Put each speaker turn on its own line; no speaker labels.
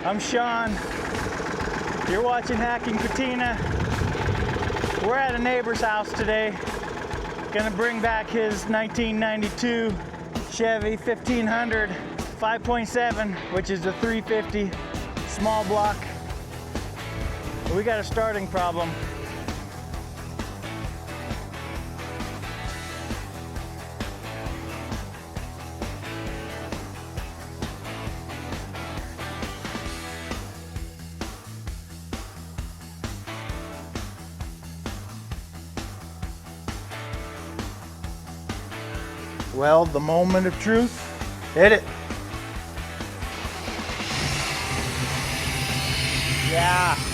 I'm Sean. You're watching Hacking Patina. We're at a neighbor's house today. Gonna bring back his 1992 Chevy 1500 5.7, which is the 350 small block. But we got a starting problem. Well, the moment of truth, hit it. Yeah.